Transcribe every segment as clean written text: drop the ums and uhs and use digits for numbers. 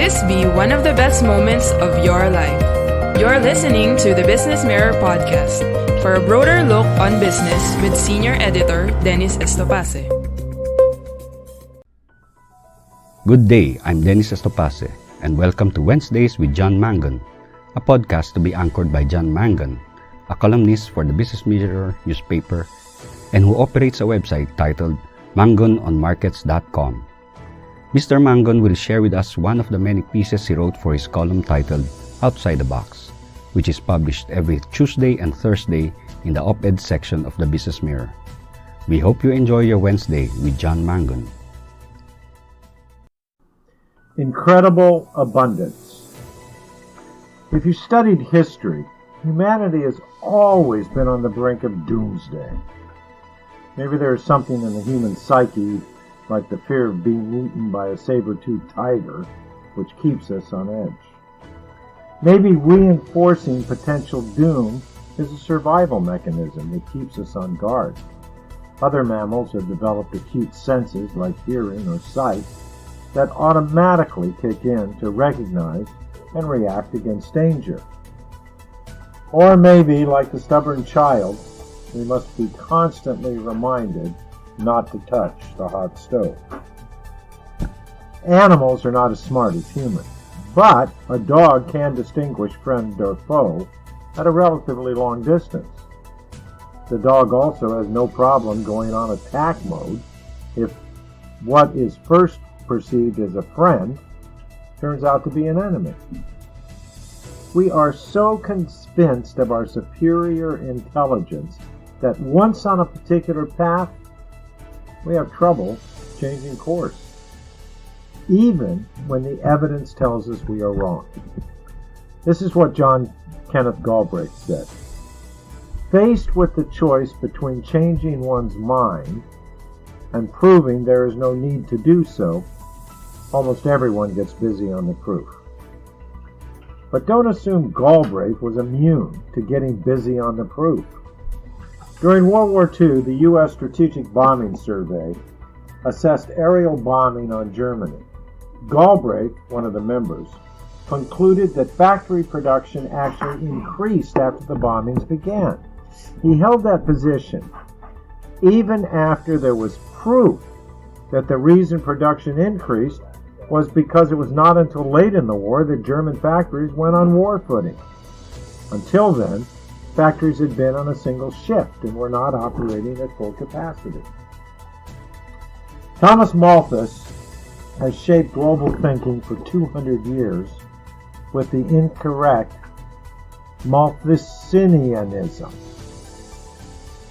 this be one of the best moments of your life. You're listening to the Business Mirror Podcast for a broader look on business with Senior Editor Dennis Estopace. Good day, I'm Dennis Estopace, and welcome to Wednesdays with John Mangun, a podcast to be anchored by John Mangun, a columnist for the Business Mirror newspaper and who operates a website titled mangunonmarkets.com. Mr. Mangun will share with us one of the many pieces he wrote for his column titled Outside the Box, which is published every Tuesday and Thursday in the op-ed section of the Business Mirror. We hope you enjoy your Wednesday with John Mangun. Incredible abundance. If you studied history, humanity has always been on the brink of doomsday. Maybe there is something in the human psyche, like the fear of being eaten by a saber-tooth tiger, which keeps us on edge. Maybe reinforcing potential doom is a survival mechanism that keeps us on guard. Other mammals have developed acute senses like hearing or sight that automatically kick in to recognize and react against danger. Or maybe, like the stubborn child, we must be constantly reminded not to touch the hot stove. Animals are not as smart as humans, but a dog can distinguish friend or foe at a relatively long distance. The dog also has no problem going on attack mode if what is first perceived as a friend turns out to be an enemy. We are so convinced of our superior intelligence that once on a particular path, we have trouble changing course, even when the evidence tells us we are wrong. This is what John Kenneth Galbraith said. Faced with the choice between changing one's mind and proving there is no need to do so, almost everyone gets busy on the proof. But don't assume Galbraith was immune to getting busy on the proof. During World War II, the U.S. Strategic Bombing Survey assessed aerial bombing on Germany. Galbraith, one of the members, concluded that factory production actually increased after the bombings began. He held that position even after there was proof that the reason production increased was because it was not until late in the war that German factories went on war footing. Until then, factories had been on a single shift and were not operating at full capacity. Thomas Malthus has shaped global thinking for 200 years with the incorrect Malthusianism,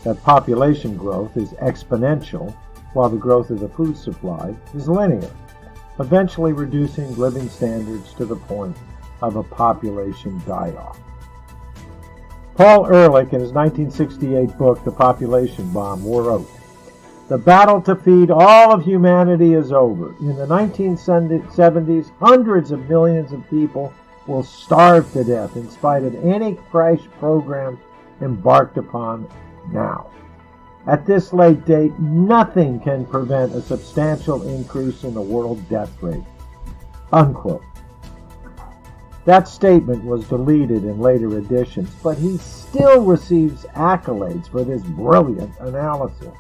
that population growth is exponential while the growth of the food supply is linear, eventually reducing living standards to the point of a population die-off. Paul Ehrlich, in his 1968 book, The Population Bomb, wrote, "The battle to feed all of humanity is over. In the 1970s, hundreds of millions of people will starve to death in spite of any crash programs embarked upon now. At this late date, nothing can prevent a substantial increase in the world death rate." Unquote. That statement was deleted in later editions, but he still receives accolades for this brilliant analysis.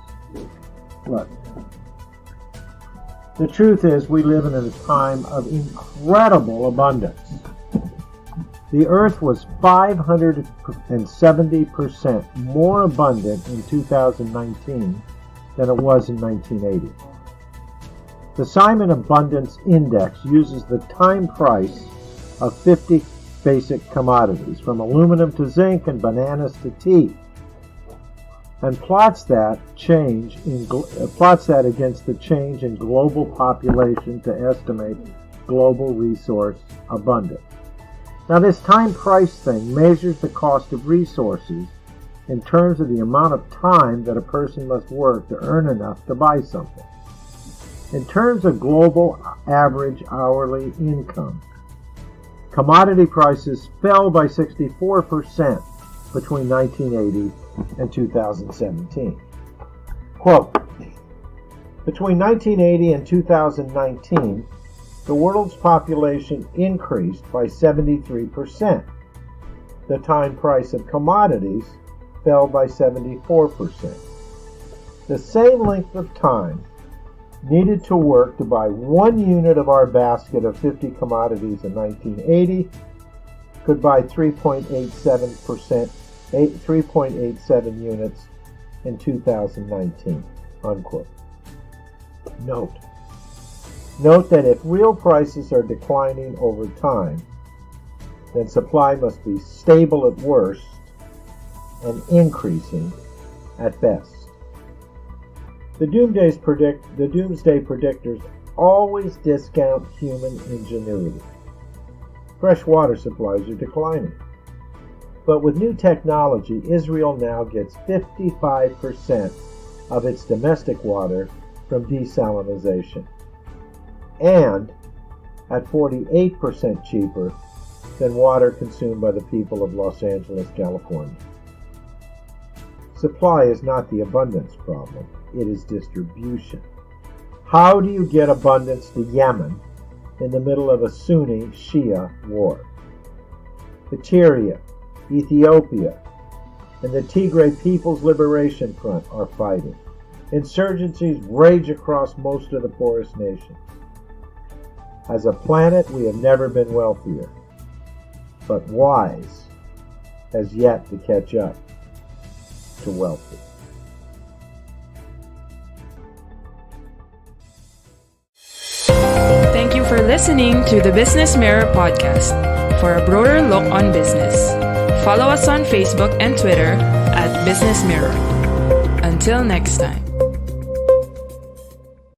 Look, the truth is we live in a time of incredible abundance. The earth was 570% more abundant in 2019 than it was in 1980. The Simon Abundance Index uses the time price of 50 basic commodities, from aluminum to zinc and bananas to tea, and plots that against the change in global population to estimate global resource abundance. Now, this time price thing measures the cost of resources in terms of the amount of time that a person must work to earn enough to buy something. In terms of global average hourly income, commodity prices fell by 64% between 1980 and 2017. Quote, between 1980 and 2019, the world's population increased by 73%. The time price of commodities fell by 74%. The same length of time needed to work to buy 1 unit of our basket of 50 commodities in 1980 could buy 3.87 units in 2019, unquote. Note that if real prices are declining over time, then supply must be stable at worst and increasing at best. The doomsday predictors always discount human ingenuity. Fresh water supplies are declining. But with new technology, Israel now gets 55% of its domestic water from desalination, and at 48% cheaper than water consumed by the people of Los Angeles, California. Supply is not the abundance problem, it is distribution. How do you get abundance to Yemen in the middle of a Sunni-Shia war? Eritrea, Ethiopia, and the Tigray People's Liberation Front are fighting. Insurgencies rage across most of the poorest nations. As a planet, we have never been wealthier, but wise has yet to catch up to wealthy. Thank you for listening to the Business Mirror podcast. For a broader look on business, follow us on Facebook and Twitter at Business Mirror. Until next time.